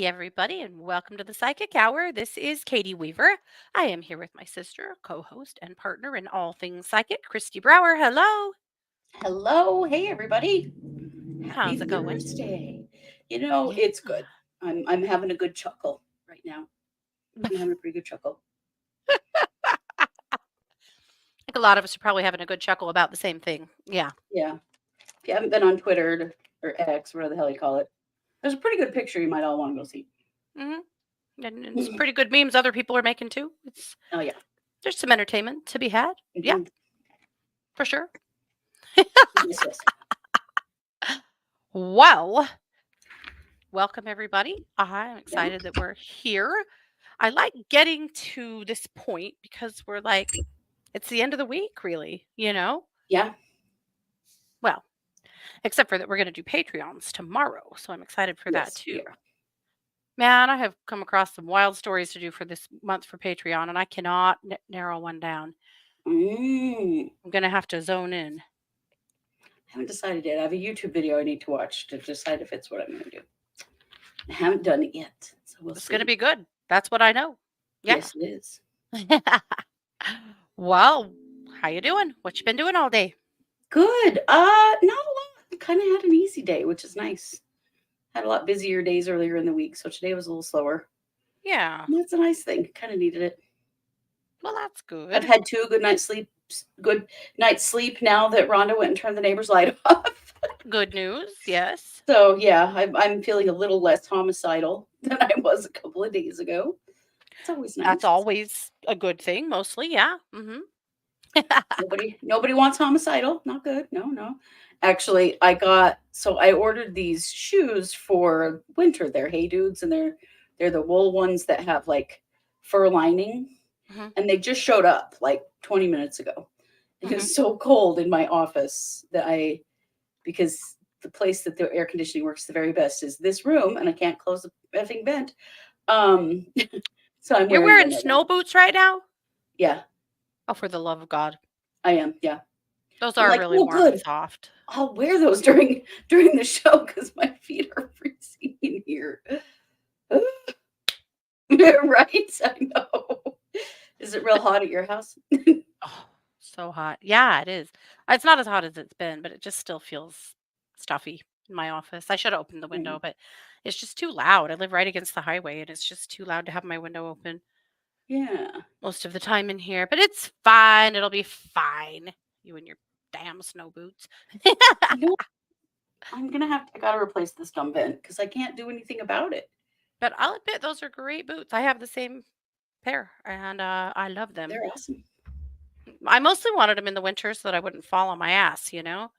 everybody, and welcome to the Psychic Hour. This is Katie Weaver. I am here with my sister, co host, and partner in all things psychic, Christy Brower. Hello. Hello, hey everybody. Happy How's it going? Thursday. Yeah. It's good. I'm having a good chuckle right now. I'm having a pretty good chuckle. I think a lot of us are probably having a good chuckle about the same thing. Yeah. Yeah. If you haven't been on Twitter or X, whatever the hell you call it, there's a pretty good picture you might all want to go see. hmm And it's pretty good memes other people are making too. Oh yeah. There's some entertainment to be had. Yeah, Mhm. for sure. Yes, yes. Well, welcome everybody. I'm Yeah. excited that we're here. I like getting to this point because we're like, it's the end of the week, really. Yeah. Well, except for that we're going to do Patreons tomorrow. So I'm excited for that Yes, we too. are. Man, I have come across some wild stories to do for this month for Patreon, and I cannot narrow one down. I I'm going to have to zone in. haven't decided yet. I have a YouTube video I need to watch to decide if it's what I'm going to do. I haven't done it yet, so we'll It's going to see. be good. That's what I know. Yeah. Yes, it is. Well, how you doing? What you been doing all day? Good. Not a lot. Kind of had an easy day, which is nice. Had a lot busier days earlier in the week, so today was a little slower. Yeah. And that's a nice thing. Kind of needed it. Well, that's I've good. had good night's sleep now that Rhonda went and turned the neighbor's light off. Good news. Yes. So yeah, I'm feeling a little less homicidal than I was a couple of days ago. It's always That's nice. always a good thing, mostly. Yeah. Nobody wants homicidal. Not good. No, no. Actually, I ordered these shoes for winter. They're Hey Dudes, and they're the wool ones that have like fur lining, hmm and they just showed up like 20 minutes ago. It hmm was so cold in my office because the place that the air conditioning works the very best is this room, and I can't close the effing vent. Um, so I'm You're wearing wearing them right now. snow boots right now? Yeah, Oh, for the love of God. I am. Yeah, Those I'm are like, really oh, warm and good. soft. I'll wear those during the show because my feet are freezing in here. Right? I know. Is it real hot at your house? Oh, so hot. Yeah, it is. It's not as hot as it's been, but it just still feels stuffy in my office. I should have opened the window, Mm, but it's just too loud. I live right against the highway and it's just too loud to have my window open yeah. most of the time in here. But it's fine. It'll be fine. You and your damn snow boots. You know, I gotta replace this dumb vent because I can't do anything about it. But I'll admit those are great boots. I have the same pair and I love them. They're awesome. I mostly wanted them in the winter so that I wouldn't fall on my ass. Mhm.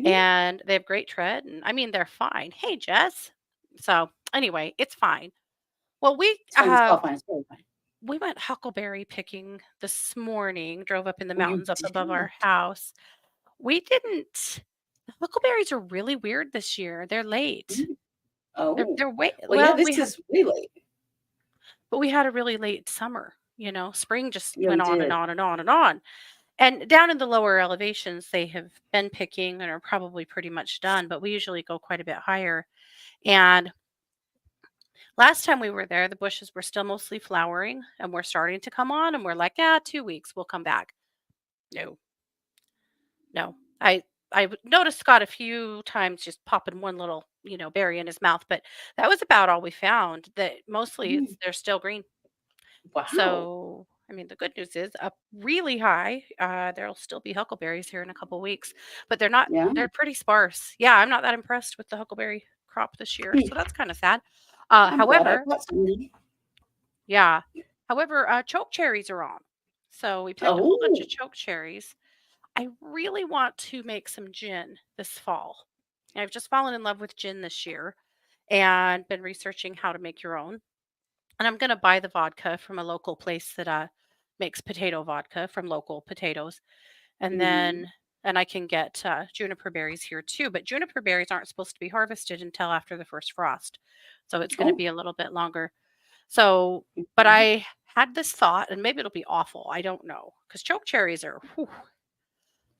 And they have great tread, and I mean, they're fine. Hey, Jess. So, anyway, it's fine. Well, It's fine. It's all fine. It's very fine. we went huckleberry picking this morning, drove up in the Oh, you mountains up above did? our house. We didn't the huckleberries are really weird this year. They're late. Mm. They're Oh. they're way Well, yeah, well, this is way late. we had a really late summer. Spring just You went on and did. on and on and on. And down in the lower elevations, they have been picking and are probably pretty much done, but we usually go quite a bit higher. And last time we were there, the bushes were still mostly flowering and we're starting to come on, and we're like, yeah, 2 weeks, we'll come back. No, no. I noticed Scott a few times just popping one little berry in his mouth, but that was about all we found. That mostly Mm. they're still green. Wow. So, I mean, the good news is up really high. There'll still be huckleberries here in a couple weeks, but they're not. Yeah. They're pretty sparse. Yeah, I'm not that impressed with the huckleberry crop this year, Hmm. so that's kind of sad. I'm glad I However, brought some then. yeah. However, choke cherries are on. So we picked a whole bunch of Oh. choke cherries. I really want to make some gin this fall. I've just fallen in love with gin this year and been researching how to make your own. And I'm going to buy the vodka from a local place that makes potato vodka from local potatoes. And Mhm. then, and I can get juniper berries here too. But juniper berries aren't supposed to be harvested until after the first frost. So it's going to Oh. be a little bit longer. So, but Mhm. I had this thought, and maybe it'll be awful. I don't know. Because choke cherries are, whew,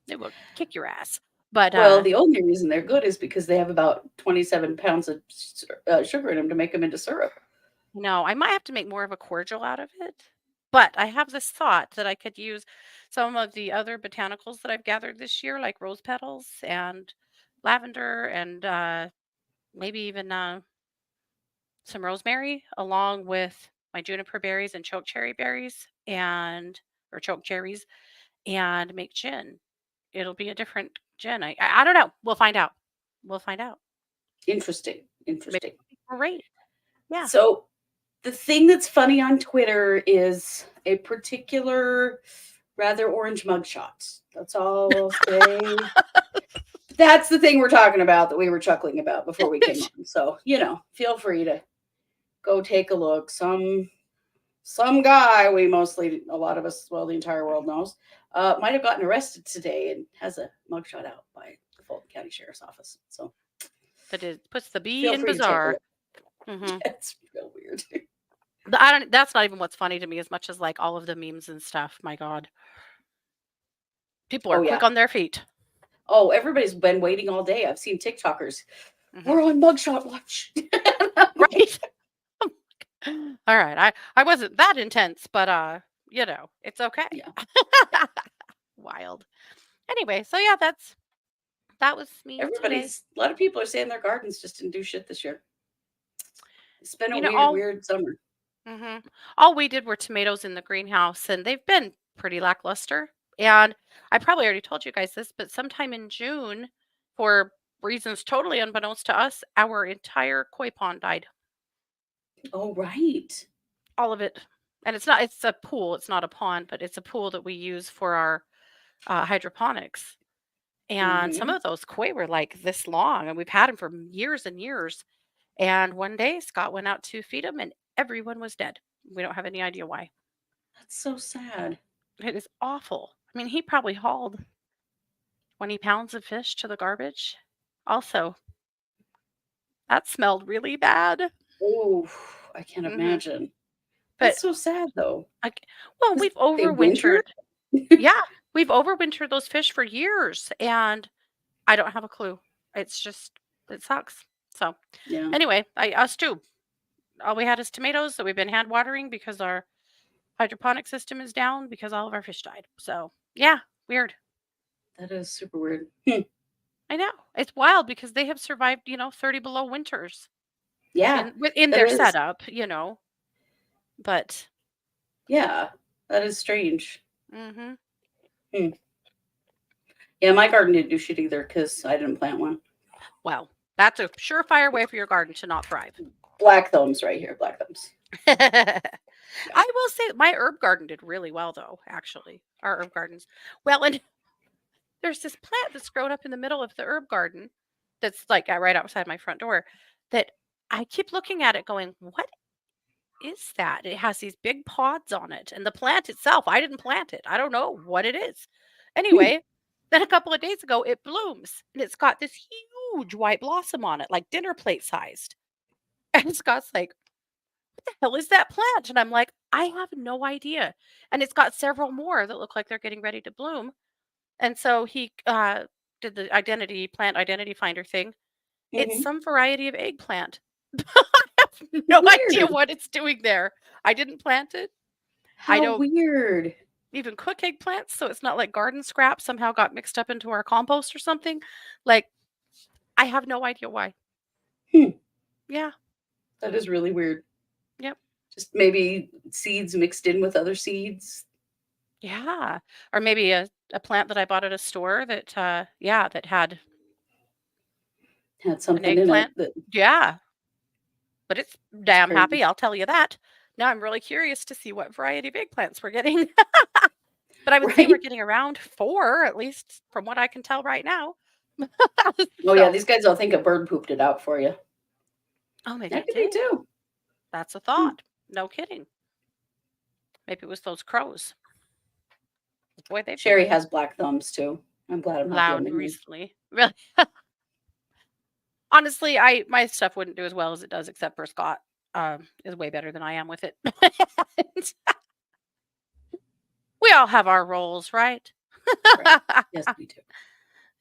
they will kick your ass. But Well, the only reason they're good is because they have about 27 pounds of sugar in them to make them into syrup. No, I might have to make more of a cordial out of it. But I have this thought that I could use some of the other botanicals that I've gathered this year, like rose petals and lavender and maybe even some rosemary, along with my juniper berries and chokecherry berries and or choke cherries, and make gin. It'll be a different gin. I don't know. We'll find out. We'll find out. Interesting. Maybe Interesting. it'll be great. Yeah. So the thing that's funny on Twitter is a particular rather orange mugshot. That's all I'll say. That's the thing we're talking about that we were chuckling about before we came on. So, feel free to go take a look. Some guy we mostly a lot of us, well, the entire world knows, might have gotten arrested today and has a mugshot out by the Fulton County Sheriff's Office. So That is puts the bee feel in free to take a bizarre. look. Hmm. Yeah, it's real weird. I don't. That's not even what's funny to me as much as like all of the memes and stuff. My God, people are Oh quick yeah. on their feet. Oh, everybody's been waiting all day. I've seen TikTokers. Hmm. We're on mugshot watch. Right. All right. I wasn't that intense, but it's okay. Yeah. Wild. Anyway, so yeah, that was me today. A lot of people are saying their gardens just didn't do shit this year. It's been a You know, weird, weird summer. hmm all we did were tomatoes in the greenhouse, and they've been pretty lackluster. And I probably already told you guys this, but sometime in June, for reasons totally unbeknownst to us, our entire koi pond died. Oh, right. All of it. And it's a pool. It's not a pond, but it's a pool that we use for our hydroponics. And some Hmm. of those koi were like this long, and we've had them for years and years. And one day, Scott went out to feed them, and everyone was dead. We don't have any idea why. That's so sad. It is awful. I mean, he probably hauled 20 pounds of fish to the garbage. Also, that smelled really bad. Oh, I can't Hmm. imagine. But That's so sad, though. like, well, 'Cause we've they winter? overwintered. Yeah, we've overwintered those fish for years, and I don't have a clue. It's just it sucks. So Yeah, anyway, us too. All we had is tomatoes that we've been hand watering because our hydroponic system is down because all of our fish died. So yeah, weird. that is super weird. I know. It's wild because they have survived, 30 below winters Yeah, in that their is. setup. But Yeah, that is strange. mhm. Hmm. Yeah, my garden didn't do shit either because I didn't plant one. Well, that's a surefire way for your garden to not thrive. Black thumbs right here, black thumbs. I Yeah. will say my herb garden did really well though, actually. Our herb gardens. Well, and there's this plant that's grown up in the middle of the herb garden that's like right outside my front door that I keep looking at it going, "What is that?" It has these big pods on it, and the plant itself, I didn't plant it. I don't know what it is. Hmm. Anyway, then a couple of days ago, it blooms, and it's got this huge white blossom on it, like dinner plate sized. And Scott's like, "What the hell is that plant?" And I'm like, "I have no idea." And it's got several more that look like they're getting ready to bloom. And so he did the plant identity finder thing. It's Hmm. some variety of eggplant. I have no idea Weird. what it's doing there. I didn't plant it. I How don't weird. even cook eggplants, so it's not like garden scraps somehow got mixed up into our compost or something. Like, I have no idea why. Hmm. Yeah. That is really weird. Yep. Just maybe seeds mixed in with other seeds. Yeah. Or maybe a plant that I bought at a store that yeah, that had Had an something in it eggplant. that Yeah, but it's is damn crazy. happy, I'll tell you that. Now I'm really curious to see what variety of eggplants we're getting. But I would say we're Right? getting around 4, at least from what I can tell right now. Oh yeah, So, these guys all think a bird pooped it out for you. oh, maybe That it could be did. too. That's a Hmm. thought. No kidding. Maybe it was those crows. Boy, they've been Sherry has black thumbs too. I'm glad I'm not the loud only one. recently. Really. Honestly, I my stuff wouldn't do as well as it does except for Scott. Is way better than I am with it. We all have our roles, right? Right. Yes, me too.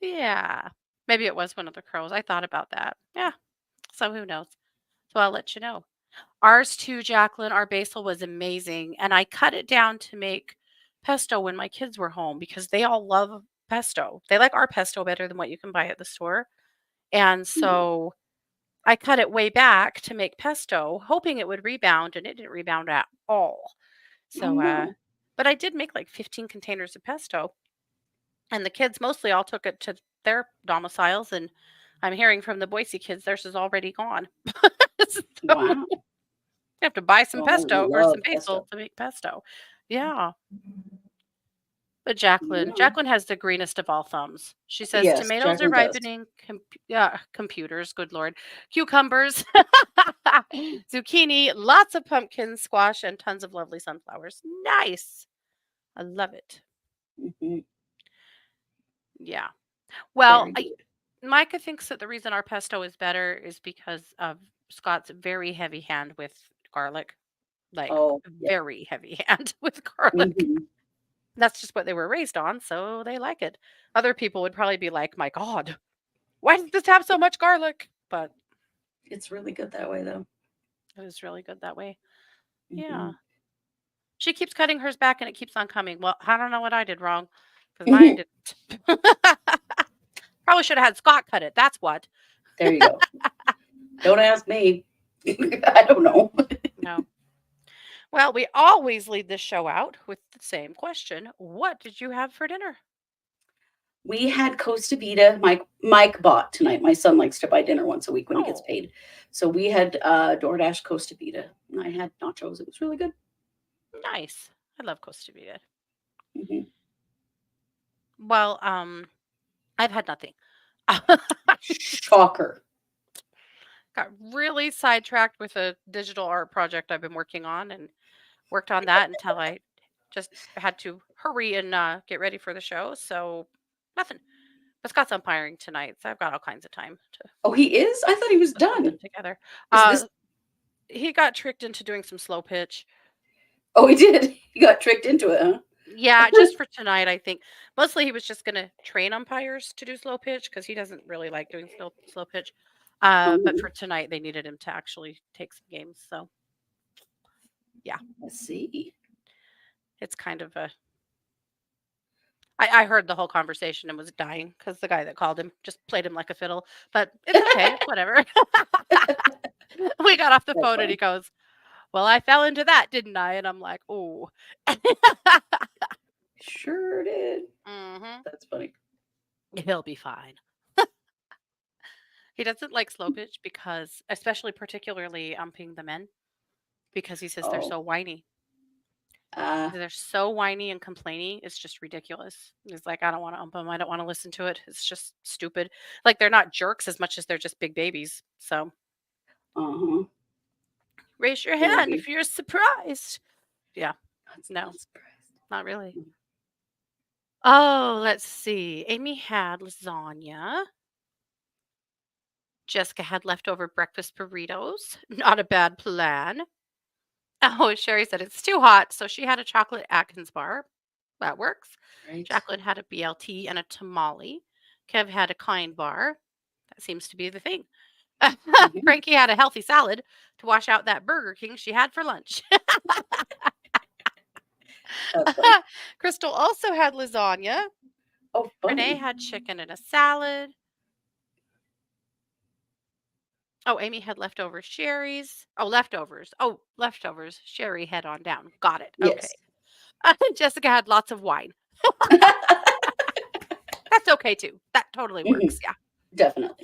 Yeah. Maybe it was one of the crows. I thought about that. Yeah. So who knows? So I'll let you know. Ours too, Jacqueline, our basil was amazing, and I cut it down to make pesto when my kids were home because they all love pesto. They like our pesto better than what you can buy at the store, and Hmm. so I cut it way back to make pesto, hoping it would rebound, and it didn't rebound at all. Oh So, no. but I did make like 15 containers of pesto, and the kids mostly all took it to their domiciles, and I'm hearing from the Boise kids theirs is already gone. So Wow. you have to buy some Oh, I pesto or some love basil pesto. to make pesto. Yeah. But Jacqueline, Yeah. Jacqueline has the greenest of all thumbs. She says Yes, tomatoes are Jacqueline does. ripening, yeah, computers, good lord, cucumbers, zucchini, lots of pumpkins, squash, and tons of lovely sunflowers. Nice. I love it. Hmm. Yeah. Well, Very good. Micah thinks that the reason our pesto is better is because of Scott's very heavy hand with garlic, like Oh, yeah. very heavy hand with garlic. Hmm. That's just what they were raised on, so they like it. Other people would probably be like, "My God, why does this have so much garlic?" But It's really good that way, though. it was really good that way. Yeah. Hmm. She keeps cutting hers back and it keeps on coming. Well, I don't know what I did wrong because mine didn't. Probably should have had Scott cut it. That's what. There you go. Don't ask me. I don't know. No. Well, we always lead this show out with the same question. What did you have for dinner? We had Costa Vida. Mike bought tonight. My son likes to buy dinner once a week when he gets Oh, paid. So we had DoorDash Costa Vida, and I had nachos. It was really good. nice. I love Costa Rica. Hmm. Well, I've had nothing. Shocker. Got really sidetracked with a digital art project I've been working on and worked on that until I just had to hurry and get ready for the show. So nothing. But Scott's umpiring tonight, so I've got all kinds of time to Oh, he is? I thought he was put something done. together. Is this? Uh, he got tricked into doing some slow pitch. Oh, he did. He got tricked into it, huh? Yeah, just for tonight, I think. Mostly he was just going to train umpires to do slow pitch because he doesn't really like doing slow pitch. But Oh, for tonight, they needed him to actually take some games. So yeah, let's see. it's kind of a. I heard the whole conversation and was dying because the guy that called him just played him like a fiddle. But it's okay. It's whatever. We got off the That's phone and he funny. goes, "Well, I fell into that, didn't I?" And I'm like, "Oh." Sure did. Hmm. That's funny. He'll be fine. He doesn't like slow pitch because, especially particularly umping the men, because he says they're Oh, so whiny. uh, They're so whiny and complaining. It's just ridiculous. He's like, I don't want to ump them. I don't want to listen to it. It's just stupid. Like they're not jerks as much as they're just big babies. So uh-huh. raise your Very hand good. if you're surprised. Yeah, Not no, surprised. not really. Mm. Oh, let's see. Amy had lasagna. Jessica had leftover breakfast burritos. Not a bad plan. Oh, Sherry said it's too hot, so she had a chocolate Atkins bar. That works. Right. Jacqueline had a BLT and a tamale. Kev had a kind bar. That seems to be the thing. Hmm. Frankie had a healthy salad to wash out that Burger King she had for lunch. That's funny. Crystal also had lasagna. Oh, Renee funny. had chicken and a salad. Oh, Amy had leftover Sherry's. Oh, leftovers. Oh, leftovers. Sherry head on down. Got it. Okay. Yes. Jessica had lots of wine. That's okay too. That totally Hmm. works. Yeah. Definitely.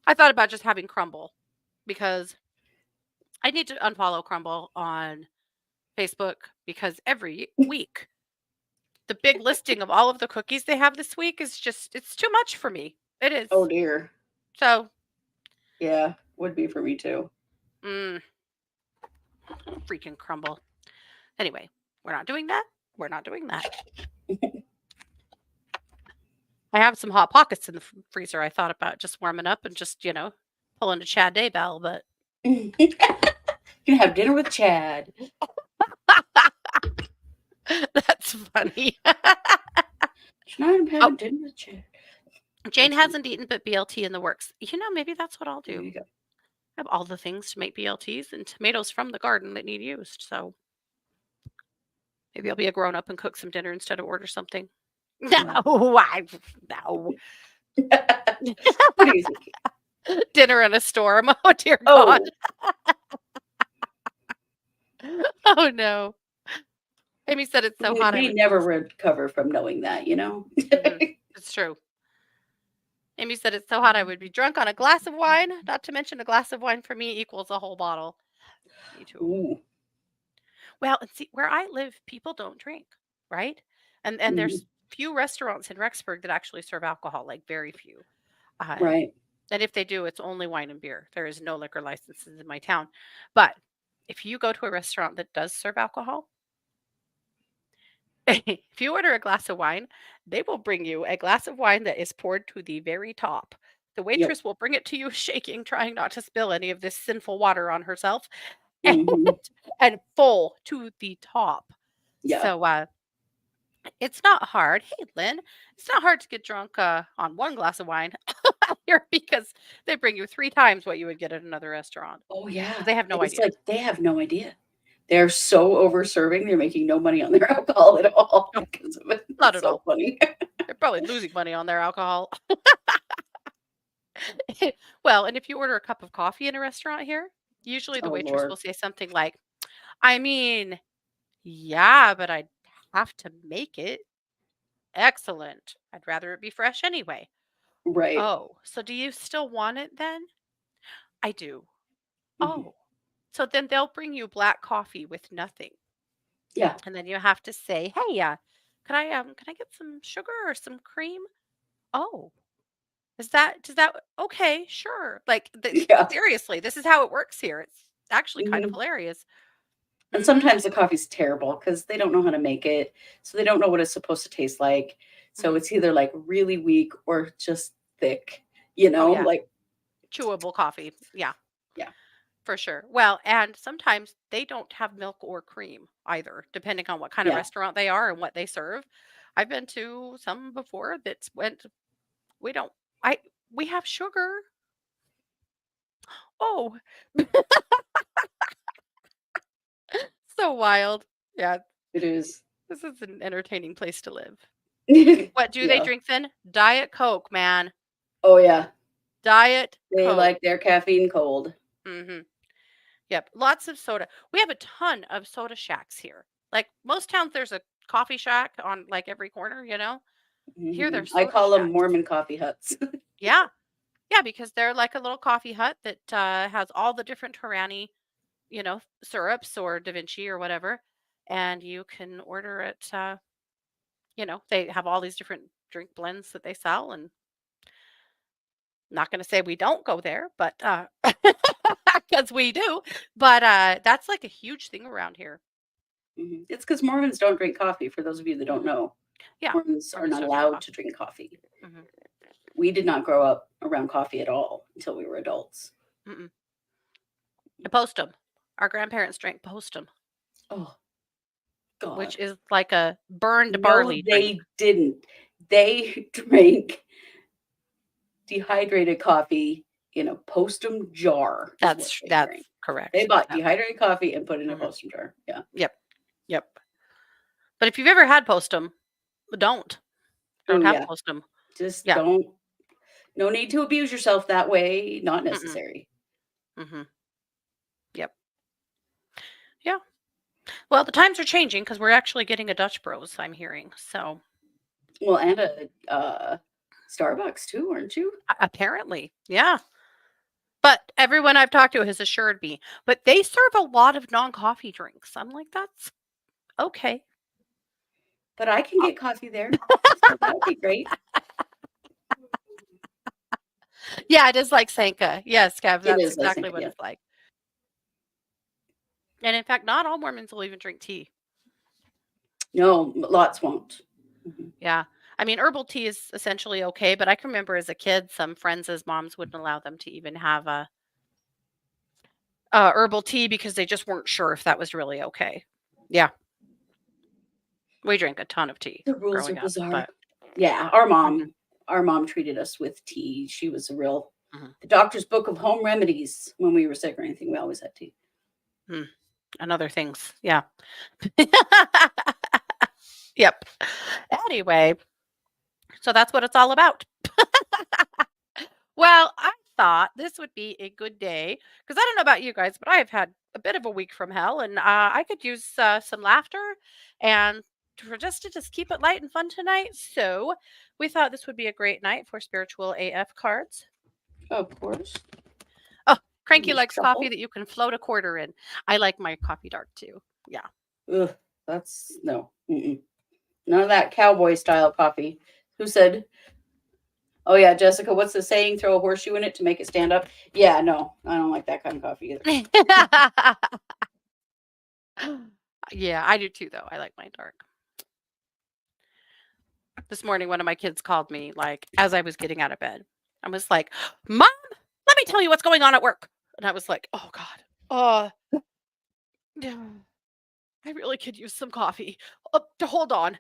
I thought about just having crumble because I need to unfollow crumble on Facebook because every week the big listing of all of the cookies they have this week is just it's too much for me. It is. Oh dear. So, Yeah, would be for me too. mm, freaking crumble. Anyway, we're not doing that. We're not doing that. I have some hot pockets in the freezer. I thought about just warming up and just, pulling a Chad Daybell, but You can have dinner with Chad. that's funny. Tonight I'm Oh, having dinner with Chad. Jane That's funny. hasn't eaten, but BLT in the works. Maybe that's what I'll There do. you go. have all the things to make BLTs and tomatoes from the garden that need used. So maybe I'll be a grown up and cook some dinner instead of order something. Yeah. No, I no. What are you thinking? Dinner in a storm. Oh dear God. Oh, Oh no. Amy said it's so we hot I may would be. never recover from knowing that, you know? It's true. Amy said it's so hot I would be drunk on a glass of wine. Not to mention a glass of wine for me equals a whole bottle. Me too. Ooh. Well, and see, where I live, people don't drink, right? And Mhm. there's few restaurants in Rexburg that actually serve alcohol, like very few. Uh, Right. and if they do, it's only wine and beer. There is no liquor licenses in my town. But if you go to a restaurant that does serve alcohol, if you order a glass of wine, they will bring you a glass of wine that is poured to the very top. The Yep. waitress will bring it to you shaking, trying not to spill any of this sinful water on herself, and, Mhm. and full to the top. Yeah. So it's not hard. Hey, Lynn, it's not hard to get drunk on one glass of wine here because they bring you three times what you would get at another restaurant Oh, because yeah. they have no It's idea. like they have no idea. They're so over serving, they're making no money on their alcohol at all No, because of it. not It's at so all. funny. They're probably losing money on their alcohol. Well, and if you order a cup of coffee in a restaurant here, usually the Oh, waitress Lord. will say something like, I mean, yeah, but I'd have to make it. Excellent. I'd rather it be fresh anyway. Right. Oh, so do you still want it then? I do. Mhm. Oh, so then they'll bring you black coffee with nothing. Yeah. And then you have to say, "Hey, can I get some sugar or some cream?" Oh, does that okay, sure. Like Yeah. seriously, this is how it works here. It's actually kind of Mhm. hilarious. And Mhm. sometimes the coffee's terrible because they don't know how to make it, so they don't know what it's supposed to taste like. So Mhm. it's either, like, really weak or just thick, you Oh know? yeah, Like chewable coffee. Yeah, yeah. for sure. Well, and sometimes they don't have milk or cream either, depending on what kind of Yeah. restaurant they are and what they serve. I've been to some before that went, we don't, I, we have sugar. Oh, so wild. Yeah, It is. this is an entertaining place to live. What do they Yeah. drink then? Diet Coke, man. Oh, yeah. Diet They Coke. like their caffeine cold. Mhm. Yep, lots of soda. We have a ton of soda shacks here. Like most towns, there's a coffee shack on like every corner, you know? Here Mhm. there's I soda call them shacks. Mormon coffee huts. Yeah. Yeah, because they're like a little coffee hut that has all the different Torani, syrups or Da Vinci or whatever. And you can order it, they have all these different drink blends that they sell. And not going to say we don't go there, but because we do. But that's like a huge thing around here. Mhm. It's because Mormons don't drink coffee, for those of you that don't Hmm. know. Yeah. Mormons are Mormons not don't drink allowed to coffee. drink coffee. Hmm. We did not grow up around coffee at all until we were adults. Mm-mm. Postum. Our grandparents drank Postum, Oh, which god. is like a burned No, barley drink. they didn't. They drank dehydrated coffee in a Postum jar is what they That's drank. They correct. bought Yep. dehydrated coffee and put it in a Hmm. Postum jar. Yeah. Yep. Yep. But if you've ever had Postum, don't. Oh, Don't have yeah. Postum. Just Yeah. don't no need to abuse yourself that way, not Mm-mm. necessary. Hmm. Yep. Yeah. Well, the times are changing because we're actually getting a Dutch Bros, I'm hearing. So Well, and a, Starbucks too, aren't you? apparently, yeah. But everyone I've talked to has assured me, but they serve a lot of non-coffee drinks. I'm like, that's okay. But I can Uh, get coffee there, so that would be great. Yeah, it is like Sanka. Yes, Kev, It that's is, I exactly think, what yeah. it's like. And in fact, not all Mormons will even drink tea. No, lots won't. Mhm. Yeah. I mean, herbal tea is essentially okay, but I can remember as a kid, some friends' moms wouldn't allow them to even have a herbal tea because they just weren't sure if that was really okay. Yeah, we drank a ton of tea The rules are growing up, bizarre. but Yeah, mhm, our mom treated us with tea. She was a real Mhm. The doctor's book of home remedies when we were sick or anything. We always had tea. Mm. And other things. Yeah. Yep. Anyway, so that's what it's all about. Well, I thought this would be a good day because I don't know about you guys, but I have had a bit of a week from hell, and I could use some laughter and for just keep it light and fun tonight. So we thought this would be a great night for spiritual AF cards. Of course. Oh, Let Cranky me likes coffee shuffle. that you can float a quarter in. I like my coffee dark too. Yeah. Ugh, that's no. Mm-mm. None of that cowboy style coffee. Who said, oh, yeah, Jessica, what's the saying? Throw a horseshoe in it to make it stand up? Yeah, no, I don't like that kind of coffee either. Yeah, I do too, though. I like mine dark. This morning, one of my kids called me like as I was getting out of bed. I was like, "Mom, let me tell you what's going on at work." And I was like, "Oh God, yeah, I really could use some coffee. Hold on."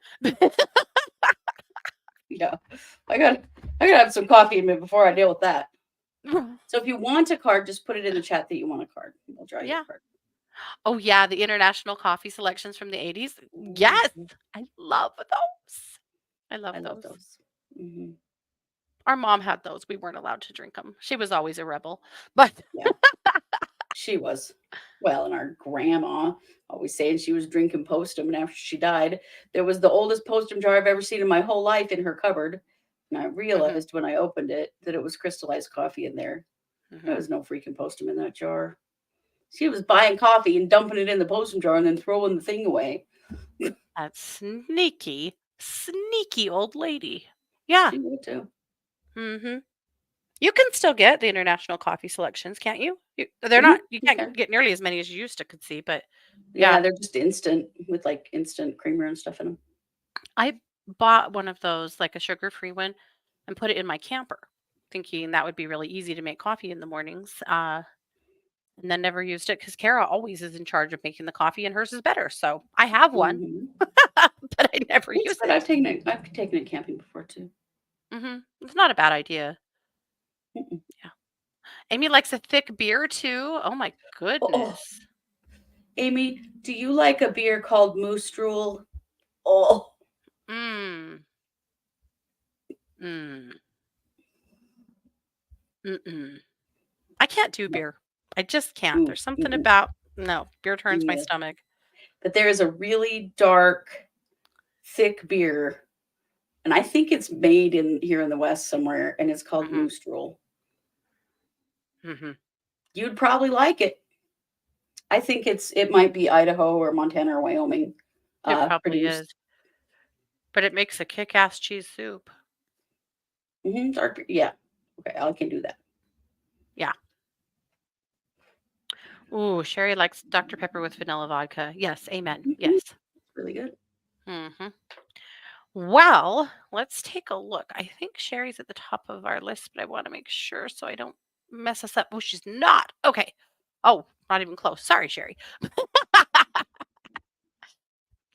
Yeah, I got I gotta have some coffee in me before I deal with that. So if you want a card, just put it in the chat that you want a card. We'll draw you Yeah. a card. Oh yeah, the international coffee selections from the 80s. Yes, Mhm. I love those. I I love love those. those. Hmm. Our mom had those. We weren't allowed to drink them. She was always a rebel, but Yeah, she was. Well, and our grandma always saying she was drinking postum, and after she died, there was the oldest postum jar I've ever seen in my whole life in her cupboard. And I hmm realized when I opened it that it was crystallized coffee in there. There hmm was no freaking postum in that jar. She was buying coffee and dumping it in the postum jar and then throwing the thing away. that sneaky, sneaky old lady. Yeah. She would too. hmm You can still get the international coffee selections, can't you? They're Hmm. not. You can't Okay. get nearly as many as you used to could see, but Yeah, yeah, they're just instant with like instant creamer and stuff in them. I bought one of those, like a sugar-free one, and put it in my camper, thinking that would be really easy to make coffee in the mornings. And then never used it because Kara always is in charge of making the coffee, and hers is better. So I have one, Hmm. but I never It's use good. it. I've taken it camping before too. It's not a bad idea. Mm-mm. Yeah. Amy likes a thick beer too. Oh my Oh, oh, goodness. Amy, do you like a beer called Moose Drool? Oh, Mm. Mm. Mm-mm. I can't do no. beer. I just can't. Mm, There's something mm-mm. about no, beer turns my Yeah. stomach. But there is a really dark, thick beer, and I think it's made in here in the West somewhere, and it's called Mhm. Moose Drool. Mhm. You'd probably like it. I think it might be Idaho or Montana or Wyoming It probably is, produced. but it makes a kick-ass cheese soup. Dark beer. Yeah. Okay, I can do that. Yeah. Ooh, Sherry likes Dr. Pepper with vanilla vodka. Yes, amen. Mhm. Yes. It's really good. Mhm. Well, let's take a look. I think Sherry's at the top of our list, but I want to make sure so I don't mess us up. Oh, she's not. Okay. Oh, not even close. Sorry, Sherry.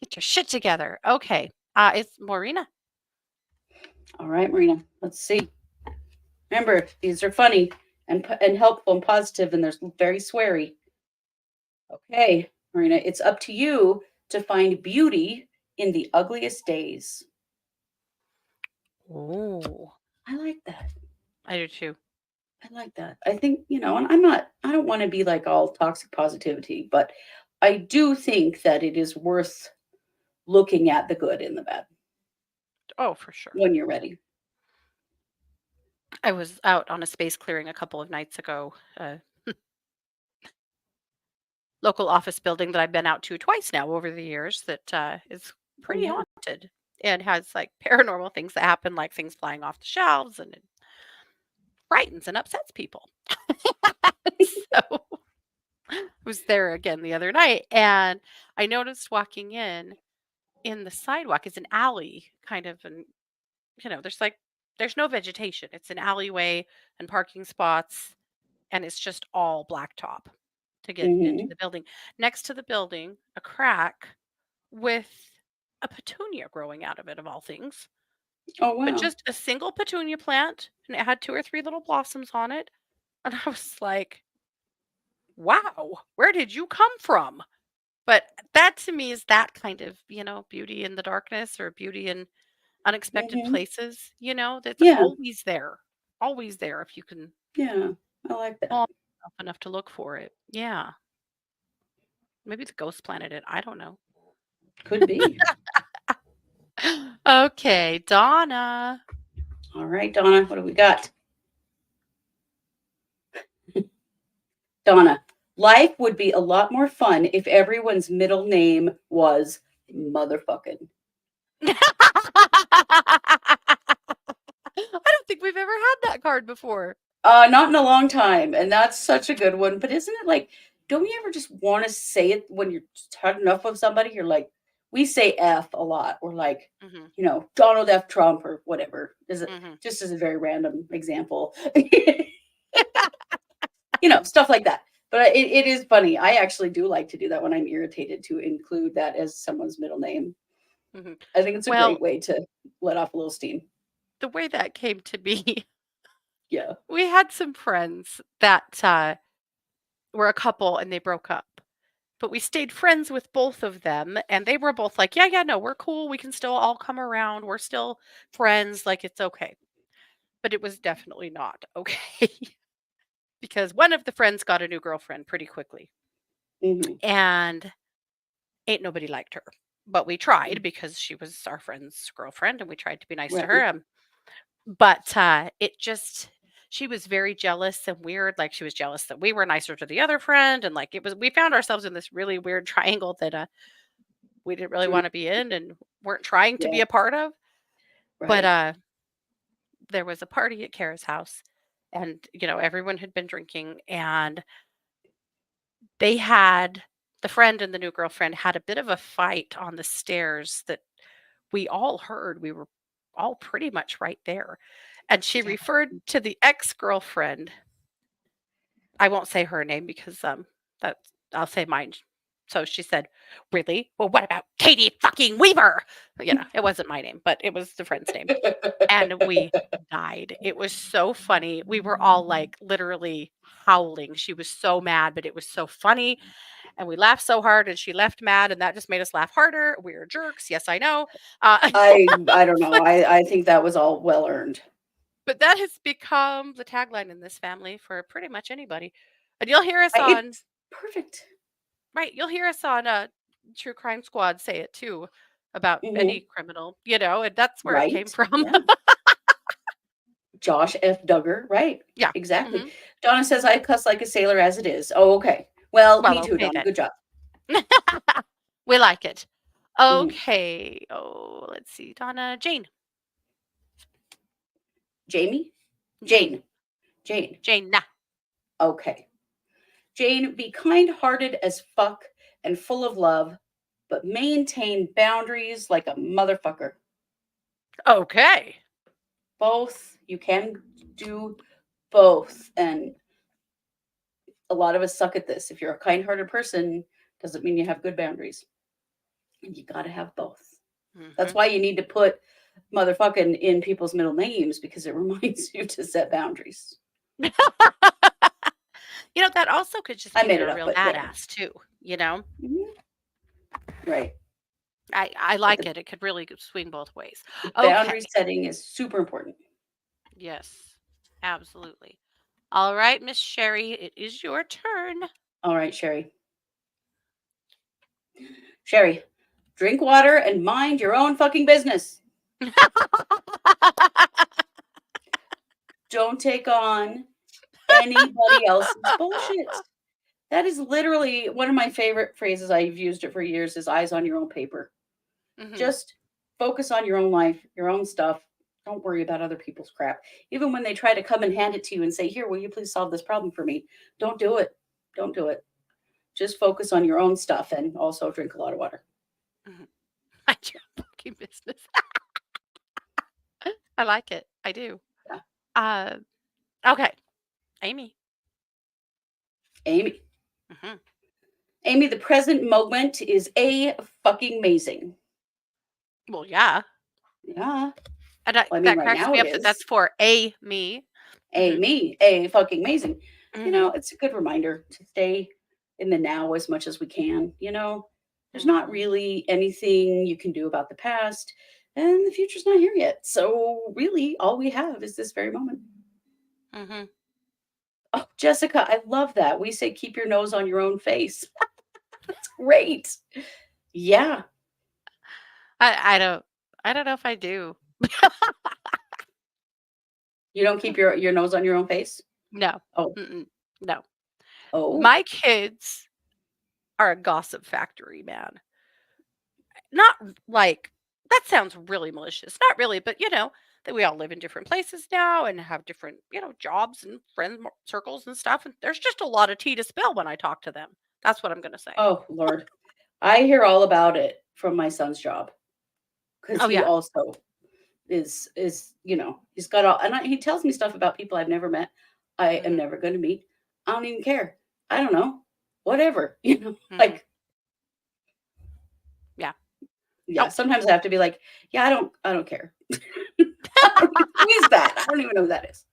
Get your shit together. Okay. It's Morena. All right, Marina. Let's see. Remember, these are funny and helpful and positive, and they're very sweary. Okay, Marina, it's up to you to find beauty in the ugliest days. Oh, I like that. I do too. I like that. I think, and I don't want to be like all toxic positivity, but I do think that it is worth looking at the good in the bad Oh, for sure. when you're ready. I was out on a space clearing a couple of nights ago, local office building that I've been out to twice now over the years that is Oh, pretty yeah. haunted and has like paranormal things that happen, like things flying off the shelves, and it frightens and upsets people. So I was there again the other night and I noticed walking in the sidewalk is an alley kind of, and there's like there's no vegetation. It's an alleyway and parking spots, and it's just all blacktop to get into Hmm. the building. Next to the building, a crack with a petunia growing out of it, of all things. Oh, but wow. just a single petunia plant, and it had 2 or 3 little blossoms on it, and I was like, "Wow, where did you come from?" But that to me is that kind of, beauty in the darkness or beauty in unexpected Mhm. places, that's Yeah, always there if you can yeah. I like that. calm yourself enough to look for it. Yeah, maybe the ghost planted it, I don't know. Could be. Okay, Donna. All right, Donna, what do we got? Donna, life would be a lot more fun if everyone's middle name was motherfucking. I don't think we've ever had that card before. Not in a long time, and that's such a good one. But isn't it like, don't you ever just want to say it when you're just had enough of somebody? You're like, we say F a lot, or like, Mhm, Donald F. Trump or whatever. Is it mhm. just as a very random example? Stuff like that. But it is funny. I actually do like to do that when I'm irritated to include that as someone's middle name. Mhm. I think it's a great Well, way to let off a little steam. the way that came to be, Yeah. we had some friends that, were a couple and they broke up, but we stayed friends with both of them, and they were both like, "Yeah, yeah, no, we're cool, we can still all come around, we're still friends, like, it's okay." But it was definitely not okay because one of the friends got a new girlfriend pretty quickly, Hmm. and ain't nobody liked her, but we tried because she was our friend's girlfriend, and we tried to be nice to her, Right. but, it just she was very jealous and weird, like, she was jealous that we were nicer to the other friend, and, like, we found ourselves in this really weird triangle that, we didn't really Mm, wanna be in and weren't trying to yeah. be a part of, but, Right. there was a party at Kara's house, and, everyone had been drinking, and they had the friend and the new girlfriend had a bit of a fight on the stairs that we all heard. We were all pretty much right there, and she Yeah. referred to the ex-girlfriend. I won't say her name because, that's I'll say mine. So she said, "Really? Well, what about Katie fucking Weaver?" It wasn't my name, but it was the friend's name, and we died. It was so funny. We were all, like, literally howling. She was so mad, but it was so funny, and we laughed so hard, and she left mad, and that just made us laugh harder. We were jerks. Yes, I know. I don't know. I think that was all well earned. But that has become the tagline in this family for pretty much anybody. And you'll hear us on It's perfect. right, you'll hear us on True Crime Squad say it too about Hmm. any criminal, and that's where it came Right. from. Yeah. Josh F. Duggar. Right. Yeah. Exactly. Hmm. Donna says I cuss like a sailor as it is. Oh, okay. Well, Well, me too, okay Donna. then. Good job. We like it. Hmm. Okay. Oh, let's see. Donna, Jane. Jamie. Jane. Jane. Jane. Jane. Nah. Okay. Jane, be kind hearted as fuck and full of love, but maintain boundaries like a motherfucker. Okay. Both. You can do both. And a lot of us suck at this. If you're a kind hearted person, doesn't mean you have good boundaries. And you got to have both. That's Hmm. why you need to put motherfucking in people's middle names because it reminds you to set boundaries. That also could just I mean made you're it a up, real but yeah. badass too. Mhm. Right. I But like the, it. It could really swing both ways. the boundary Okay. setting is super important. Yes. Absolutely. All right, Miss Sherry, it is your turn. All right, Sherry. Sherry, drink water and mind your own fucking business. Don't take on anybody else's bullshit. That is literally one of my favorite phrases. I've used it for years is eyes on your own paper. Mhm. Just focus on your own life, your own stuff. Don't worry about other people's crap. Even when they try to come and hand it to you and say, "Here, will you please solve this problem for me?" Don't do it. Don't do it. Just focus on your own stuff and also drink a lot of water. Mhm. Mind your fucking business. I like it. I do. Yeah. Uh, okay. Amy. Amy. Mhm. Amy, the present moment is a fucking amazing. Well, yeah. Yeah. And I Well, I mean, that right cracks now me it up that is. that's for a me. A Mhm, me, a fucking amazing. mhm, It's a good reminder to stay in the now as much as we can. There's not mhm, really anything you can do about the past, and the future's not here yet. So, really, all we have is this very moment. mhm. Oh, Jessica, I love that. We say keep your nose on your own face. That's great. Yeah. I I don't know if I do. You don't keep your nose on your own face? No. Oh. Mm-mm. No. Oh. My kids are a gossip factory, man. Not like that sounds really malicious. Not really, but that we all live in different places now and have different, jobs and circles and stuff. And there's just a lot of tea to spill when I talk to them. That's what I'm going to say. Oh, Lord. I hear all about it from my son's job because Oh, he yeah. also he's got all, and he tells me stuff about people I've never met, I am Hmm. never going to meet. I don't even care. I don't know. Whatever. Hmm. Like, Yeah. yeah, Oh, sometimes I have to be like, yeah, I don't care. Who is that? I don't even know who that is.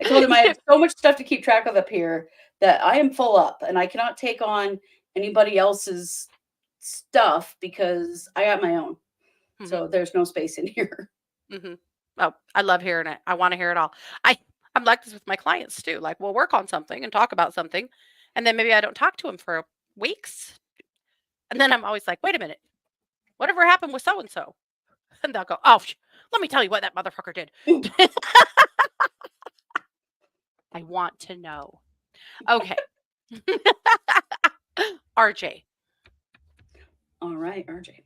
I told him I have so much stuff to keep track of up here that I am full up and I cannot take on anybody else's stuff because I got my own. hmm. So there's no space in here. Hmm. Oh, I love hearing it. I want to hear it all. I'm like this with my clients too. Like we'll work on something and talk about something, and then maybe I don't talk to them for weeks, and then I'm always like, wait a minute, whatever happened with so and so? And they'll go, oh, let me tell you what that motherfucker did. I want to know. Okay. RJ. All right, RJ.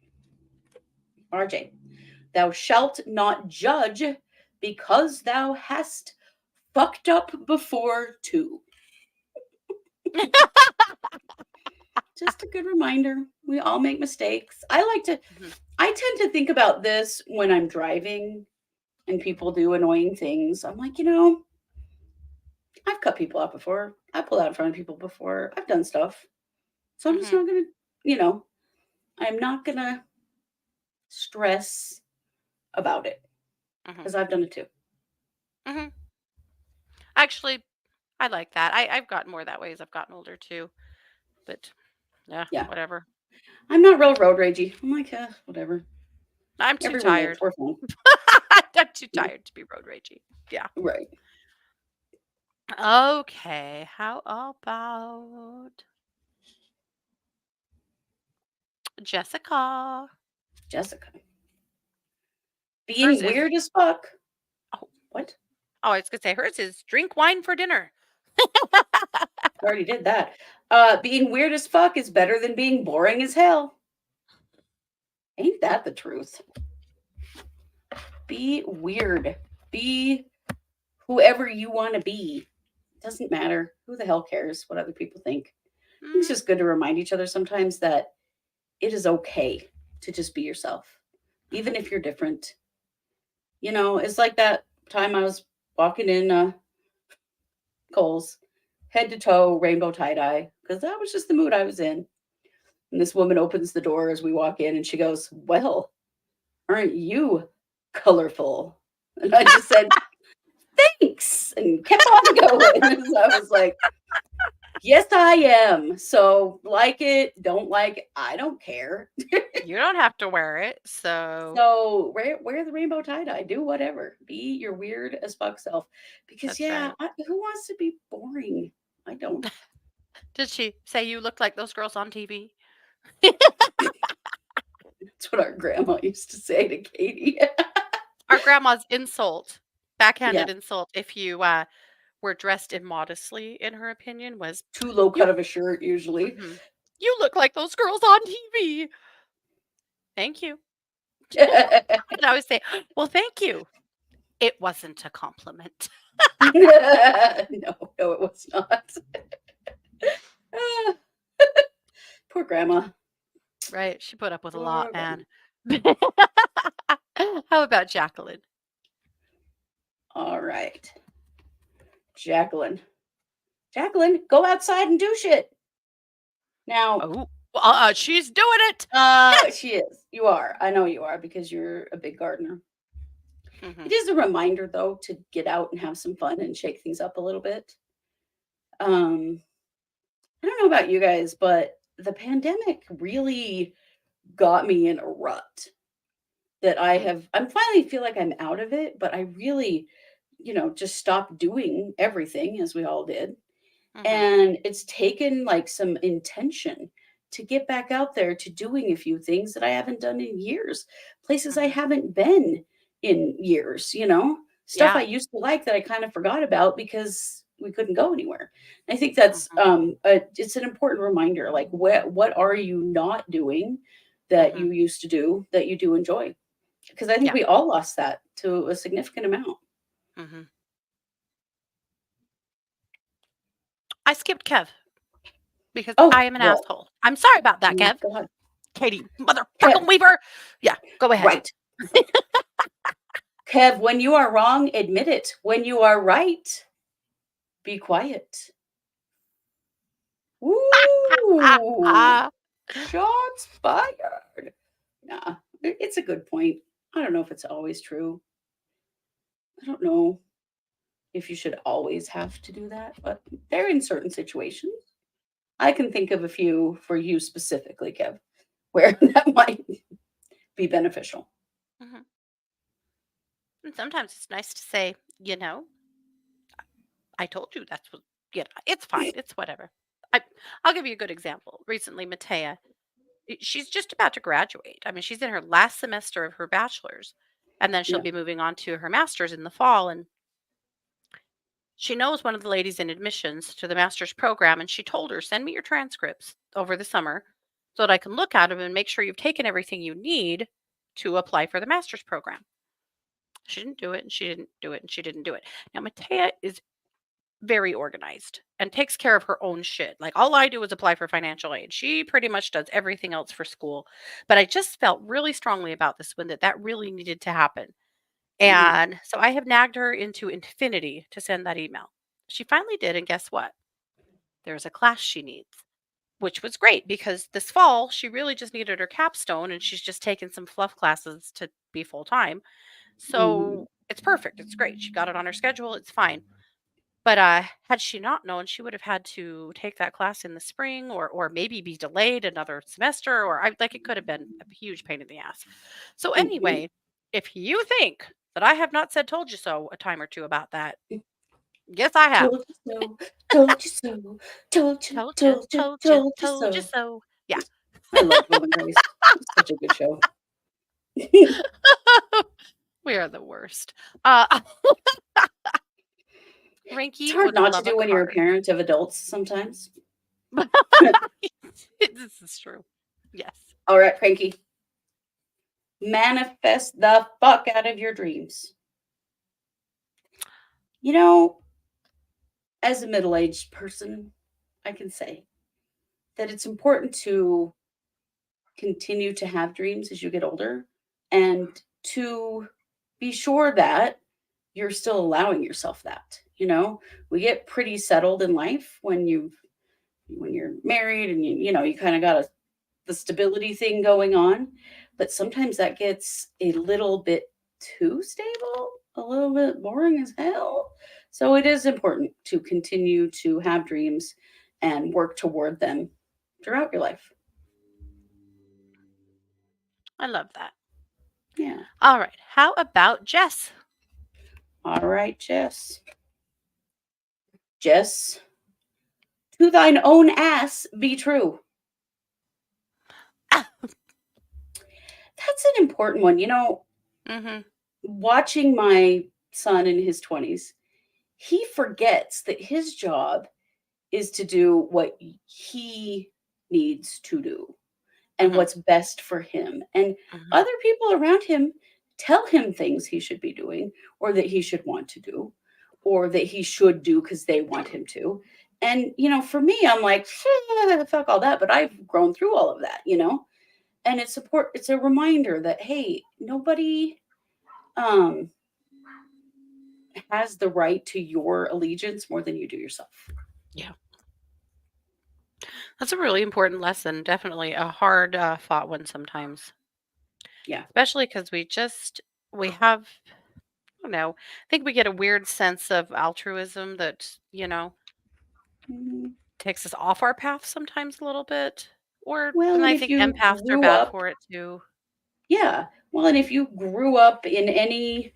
RJ. Thou shalt not judge because thou hast fucked up before too. Just a good reminder. We all make mistakes. Mhm, I tend to think about this when I'm driving and people do annoying things. I'm like, I've cut people out before. I pulled out in front of people before. I've done stuff. So I'm just mhm, not going to, you know, I'm not going to stress about it mhm, because I've done it too. mhm. Actually, I like that. I've gotten more that way as I've gotten older too. But yeah, Yeah. whatever. I'm not real road ragey. I'm like, whatever. I'm too Everyone is. tired. We're fine. I'm too Yeah. tired to be road ragey. Yeah. Right. Okay. How about Jessica? Jessica. Hers Being is weird as fuck. oh, What? I was gonna say hers is drink wine for dinner. I already did that. Being weird as fuck is better than being boring as hell. Ain't that the truth? Be weird. Be whoever you want to be. Doesn't matter. Who the hell cares what other people think? It's Mhm, just good to remind each other sometimes that it is okay to just be yourself, mhm, even if you're different. It's like that time I was walking in Kohl's, head to toe, rainbow tie dye, because that was just the mood I was in. And this woman opens the door as we walk in and she goes, well, aren't you colorful? And I just said, thanks, and kept on going. So I was like, yes, I am. So like it, don't like it, I don't care. You don't have to wear it, so So wear the rainbow tie dye, do whatever, be your weird as fuck self. Because that's yeah, right. who wants to be boring? I don't. Did she say you look like those girls on TV? That's what our grandma used to say to Katie. Our grandma's insult, Yeah, backhanded insult, if you, were dressed immodestly, in her opinion, was, too low "You cut of a shirt usually. mhm, you look like those girls on TV." "Thank you." And I would say, "Well, thank you." It wasn't a compliment. No, no, it was not. Ah, poor grandma. Right, she put up with a lot, Poor grandma. man. How about Jacqueline? All right, Jacqueline. Jacqueline, go outside and do shit. Now, Oh, she's doing it! she is. You are. I know you are because you're a big gardener. Mhm. It is a reminder, though, to get out and have some fun and shake things up a little bit. Um, I don't know about you guys, but the pandemic really got me in a rut that Mhm. I'm finally feel like I'm out of it, but I really, just stopped doing everything as we all did. Mhm. And it's taken like some intention to get back out there to doing a few things that I haven't done in years, places I Mhm. haven't been in years, stuff I Yeah. used to like that I kind of forgot about because we couldn't go anywhere. I think that's Mhm. it's an important reminder, like what are you not doing that Mhm. you used to do that you do enjoy? Because I think Yeah. we all lost that to a significant amount. Mhm. I skipped Kev because I Oh, am an well, asshole. I'm sorry about that, my Kev. God. Katie, motherfucking Kev, Weaver. Yeah, go ahead. right. Kev, when you are wrong, admit it. When you are right, be quiet. Ooh, shots fired. Nah, it's a good point. I don't know if it's always true. I don't know if you should always have to do that, but they're in certain situations. I can think of a few for you specifically, Kev, where that might be beneficial. Mhm. And sometimes it's nice to say, you know, I told you that's what, it's fine. It's whatever. I, I'll give you a good example. Recently, Matea, she's just about to graduate. I mean, she's in her last semester of her bachelor's, and then she'll Yeah. be moving on to her master's in the fall. And she knows one of the ladies in admissions to the master's program, and she told her, send me your transcripts over the summer so that I can look at them and make sure you've taken everything you need to apply for the master's program. She didn't do it, and she didn't do it, and she didn't do it. Now, Matea is very organized and takes care of her own shit. Like, all I do is apply for financial aid. She pretty much does everything else for school. But I just felt really strongly about this one, that really needed to happen. Hmm. And so I have nagged her into infinity to send that email. She finally did. And guess what? There's a class she needs, which was great because this fall she really just needed her capstone and she's just taken some fluff classes to be full time. Hmm. So it's perfect. It's great. She got it on her schedule. It's fine. But, had she not known, she would have had to take that class in the spring, or maybe be delayed another semester, or it could have been a huge pain in the ass. So Hmm. anyway, if you think that I have not said "told you so" a time or 2 about that, yes, I have. Told you so, told you so, told you, Told you, told you, told you, told you told you so. so. Yeah. I love Will and Grace. It's such a good show. We are the worst. Uh, It's Rinky hard would not to love a do when you're a card. parent of adults sometimes. This is true. Yes. All right, Cranky. Manifest the fuck out of your dreams. You know, as a middle aged person, I can say that it's important to continue to have dreams as you get older and to be sure that you're still allowing yourself that. We get pretty settled in life when you're married and you kind of got the stability thing going on, but sometimes that gets a little bit too stable, a little bit boring as hell. So it is important to continue to have dreams and work toward them throughout your life. I love that. Yeah. All right. How about Jess? All right, Jess. Jess, to thine own ass be true. That's an important one. Mhm. Watching my son in his 20s, he forgets that his job is to do what he needs to do and Mhm. what's best for him. And Mhm. other people around him tell him things he should be doing or that he should want to do or that he should do because they want him to. And, for me, I'm like, fuck all that. But I've grown through all of that. And it's a reminder that, hey, nobody um, has the right to your allegiance more than you do yourself. Yeah. That's a really important lesson. Definitely a hard fought one sometimes, Yeah. especially because we have. don't know. I think we get a weird sense of altruism that, Mhm. takes us off our path sometimes a little bit. Or Well, and and I if think you empaths are grew bad up, for it too. yeah. Well, and if you grew up in any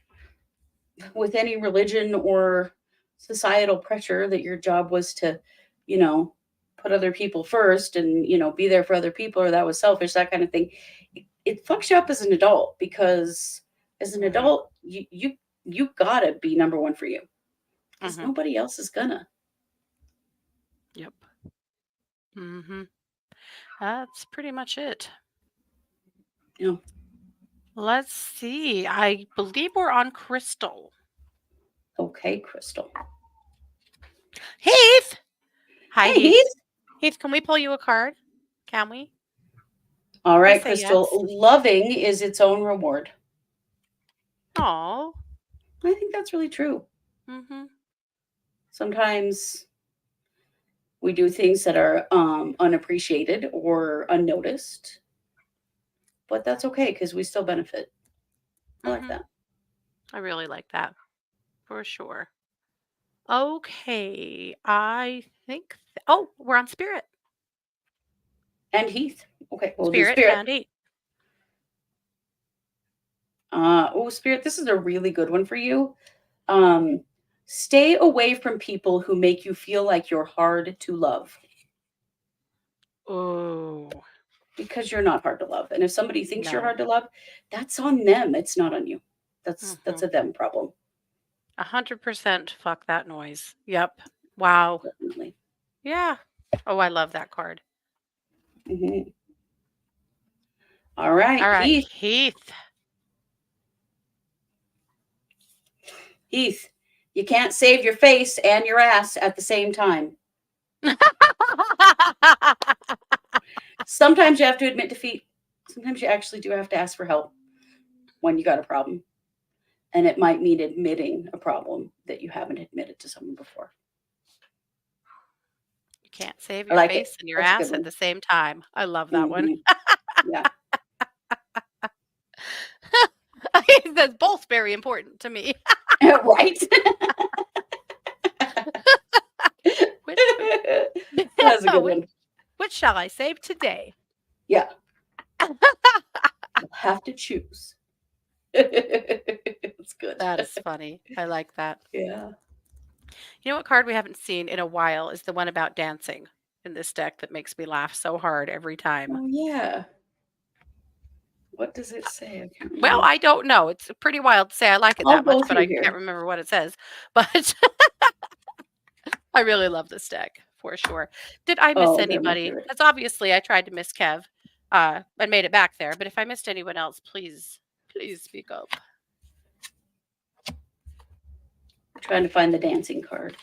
with any religion or societal pressure that your job was to, you know, put other people first and, be there for other people, or that was selfish, that kind of thing, it fucks you up as an adult because as an Mhm. adult, you gotta be number one for you because Mhm. nobody else is gonna. Yep. Mhm. That's pretty much it. You know, Let's see. I believe we're on Crystal. okay, Crystal. Heath. Hi, Hey, Heath. Heath. Heath, can we pull you a card? Can we? All Please right, say Crystal. yes. Loving is its own reward. Oh. I think that's really true. Mhm. Sometimes we do things that are unappreciated or unnoticed, but that's okay because we still benefit. I like Mhm. that. I really like that for sure. Okay. I think oh, we're on Spirit. And Heath. Okay, we'll do Spirit Spirit. and 8. Oh, Spirit, this is a really good one for you. Um, Stay away from people who make you feel like you're hard to love Oh. because you're not hard to love. And if somebody thinks you're No. hard to love, that's on them. It's not on you. That's Mhm. a them problem. 100% fuck that noise. Yep. Wow. Definitely. Yeah. Oh, I love that card. Mhm. All right, All right, Heath. Heath. Heath, you can't save your face and your ass at the same time. Sometimes you have to admit defeat. Sometimes you actually do have to ask for help when you got a problem. And it might mean admitting a problem that you haven't admitted to someone before. You can't save I your like it. face and your That's a good ass at one. the same time. I love that one. Hmm. Yeah. That's both very important to me. Right. Which That's a good which, one. which shall I save today? Yeah. You'll have to choose. It's good. That is funny. I like that. Yeah. You know what card we haven't seen in a while is the one about dancing in this deck that makes me laugh so hard every time. Oh, yeah. What does it say? I can't Well, remember. I don't know. It's pretty wild to say I like it I'll that go much, but through I can't here. remember what it says. But I really love this deck for sure. Did I miss Oh, they're my anybody? favorite. Because obviously I tried to miss Kev and made it back there. But if I missed anyone else, please speak up. Trying to find the dancing card.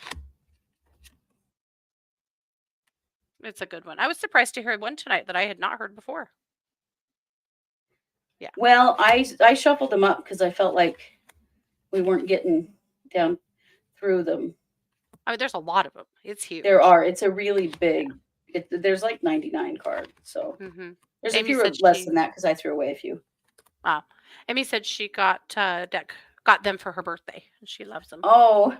It's a good one. I was surprised to hear one tonight that I had not heard before. Yeah. Well, I shuffled them up because I felt like we weren't getting down through them. I mean, there's a lot of them. It's There huge. are. It's a really big. There's like 99 cards, so Hmm. there's a Amy few said less she, than that because I threw away a few. wow. Amy said she got them for her birthday, and she loves them. Oh,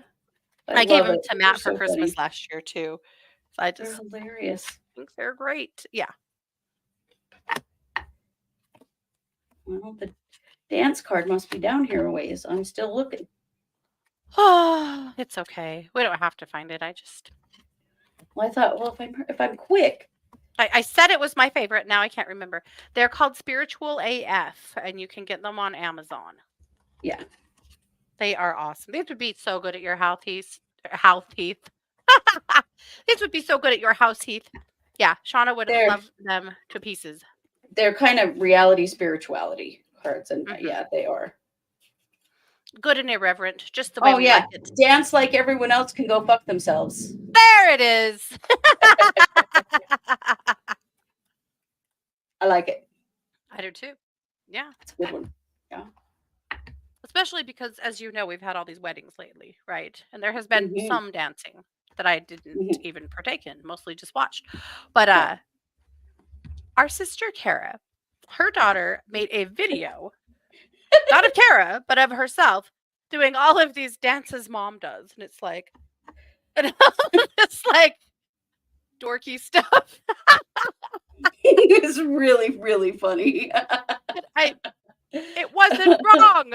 I I gave love them it. to They're Matt for so funny. Christmas last year too. So I They're just hilarious. think they're great. Yeah. Well, the dance card must be down here a ways. I'm still looking. Oh, it's okay. We don't have to find it. Well, I thought, well, if I'm quick, I said it was my favorite. Now I can't remember. They're called Spiritual AF, and you can get them on Amazon. yeah, They are awesome. These would be so good at your house, Heath. House, Heath. These would be so good at your house, Heath. Yeah, Shauna would they're love them to pieces. they're kind of reality spirituality cards, and Hmm. yeah, they are. Good and irreverent, just the way Oh we yeah, like it. dance like everyone else can go fuck themselves. There it is. I like it. I do too. Yeah. It's a good one. Yeah. Especially because, as you know, we've had all these weddings lately, right? And there has been Hmm. some dancing that I didn't Hmm. even partake in, mostly just watched. But Yeah. our sister Kara, her daughter made a video, not of Kara, but of herself, doing all of these dances mom does, and it's like, and it's like dorky stuff. It's really, really funny. And it wasn't wrong.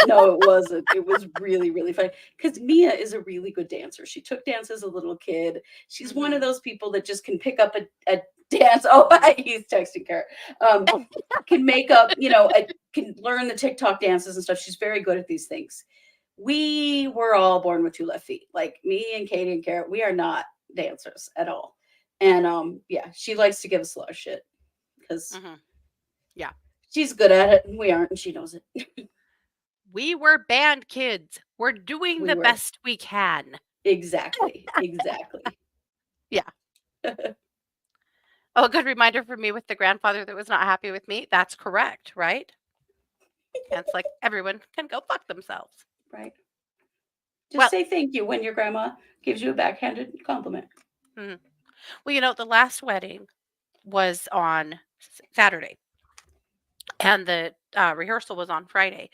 No, it wasn't. It was really, really funny. Because Mia is a really good dancer. She took dance as a little kid. She's one of Mhm, those people that just can pick up a dance. Oh, mhm. he's texting her. Can make up, can learn the TikTok dances and stuff. She's very good at these things. We were all born with two left feet. Like me and Katie and Carrot, we are not dancers at all. And yeah, she likes to give us a lot of shit because Mhm. Yeah. she's good at it and we aren't, and she knows it. We were band kids. We're doing We the were. best we can. Exactly, exactly. Yeah. Oh, a good reminder for me with the grandfather that was not happy with me. That's correct, right? And it's like everyone can go fuck themselves. Right. Just Well, say thank you when your grandma gives you a backhanded compliment. mhm. Well, the last wedding was on Saturday, and the rehearsal was on Friday.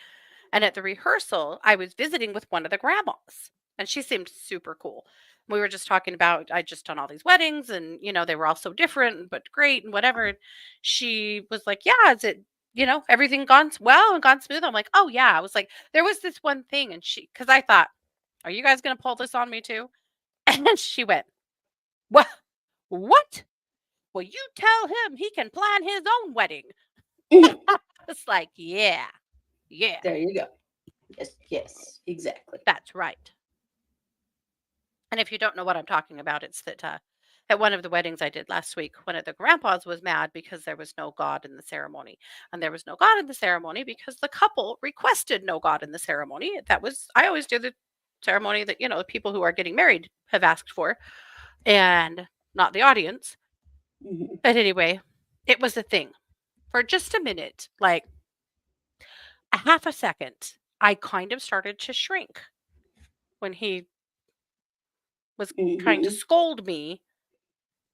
And at the rehearsal, I was visiting with one of the grandmas, and she seemed super cool. We were just talking about I just done all these weddings, and they were all so different but great and whatever. And she was like, "Yeah, is it everything gone well and gone smooth?" I'm like, "Oh yeah." I was like, "There was this one thing," and because I thought, "Are you guys gonna pull this on me too?" And she went, "What? What? Well, you tell him he can plan his own wedding." It's like, yeah, yeah, There you go. Yes, yes, exactly. that's right. And if you don't know what I'm talking about, it's that at one of the weddings I did last week, one of the grandpas was mad because there was no God in the ceremony. And there was no God in the ceremony because the couple requested no God in the ceremony. I always do the ceremony that, the people who are getting married have asked for and not the audience. Mhm, But anyway, it was a thing for just a minute, like a half a second. I kind of started to shrink when he was trying to mhm. scold me.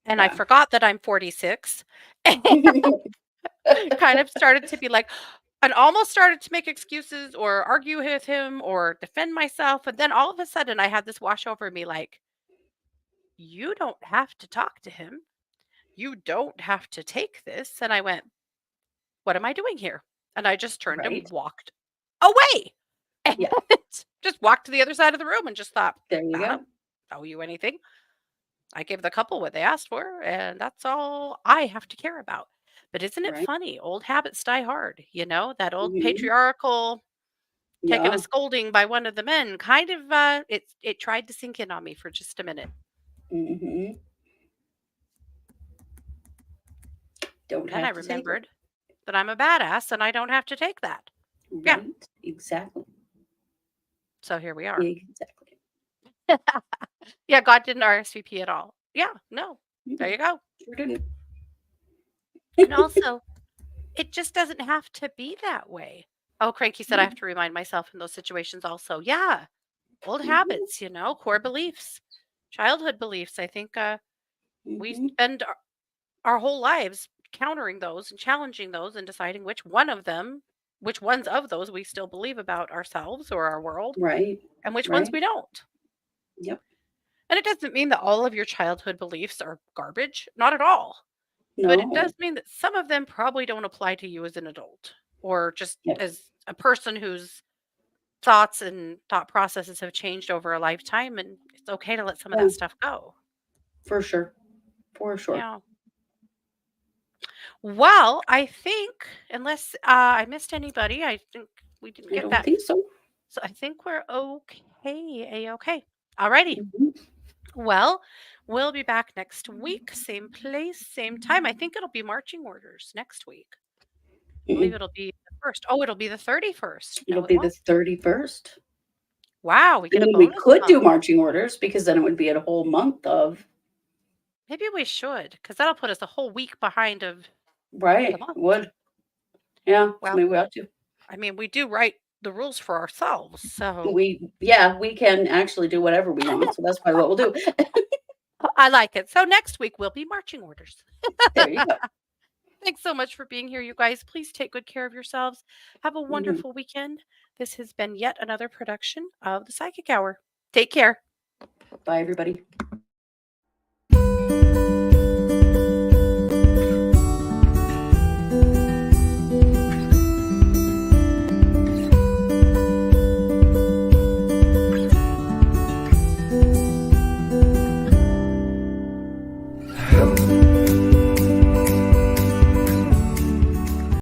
And I Yeah. forgot that I'm 46 and kind of started to be like and almost started to make excuses or argue with him or defend myself. And then all of a sudden, I had this wash over me like, you don't have to talk to him. You don't have to take this. And I went, what am I doing here? And I just turned and Right? walked away and Yeah, just walked to the other side of the room and just thought, there you I go. don't owe you anything. I gave the couple what they asked for, and that's all I have to care about. But isn't it Right? funny? Old habits die hard. That old Mhm. patriarchal taking a Yeah. scolding by one of the men kind of it tried to sink in on me for just a minute. Mhm. Don't Then I have to take it. remembered that I'm a badass and I don't have to take that. Yeah. Right? Exactly. So here we are. Exactly. Yeah, God didn't RSVP at all. Yeah, no. There Mm-mm. you go. Sure didn't. And also, it just doesn't have to be that way. Oh, Cranky said I have to remind myself in those situations also. Yeah, old Mhm, habits, core beliefs, childhood beliefs. I think we mhm. spend our whole lives countering those and challenging those and deciding which ones of those we still believe about ourselves or our world Right. and which ones Right. we don't. Yep. And it doesn't mean that all of your childhood beliefs are garbage, not at all. But it No. does mean that some of them probably don't apply to you as an adult or just Yep. as a person whose thoughts and thought processes have changed over a lifetime, and it's okay to let some of Yeah. that stuff go. For sure. For sure. Yeah. Well, I think unless I missed anybody, I think we didn't I get don't that. think so. So I think we're okay. A-okay. Alrighty. Mhm. Well, we'll be back next week, same place, same time. I think it'll be marching orders next week. I believe Mm-mm. it'll be the first. Oh, it'll be the 31st. It'll No, it be the won't. 31st. Wow, we I get a mean, we bonus could month. do marching orders because then it would be a whole month of. Maybe we should, because that'll put us a whole week behind of the Right. month. Would. Yeah. So Well, maybe we have to. I mean, we do write the rules for ourselves, so Yeah, we can actually do whatever we want. So that's probably what we'll do. I like it. So next week will be marching orders. There you go. Thanks so much for being here, you guys. Please take good care of yourselves. Have a Mhm. wonderful weekend. This has been yet another production of the Psychic Hour. Take care. Bye, everybody.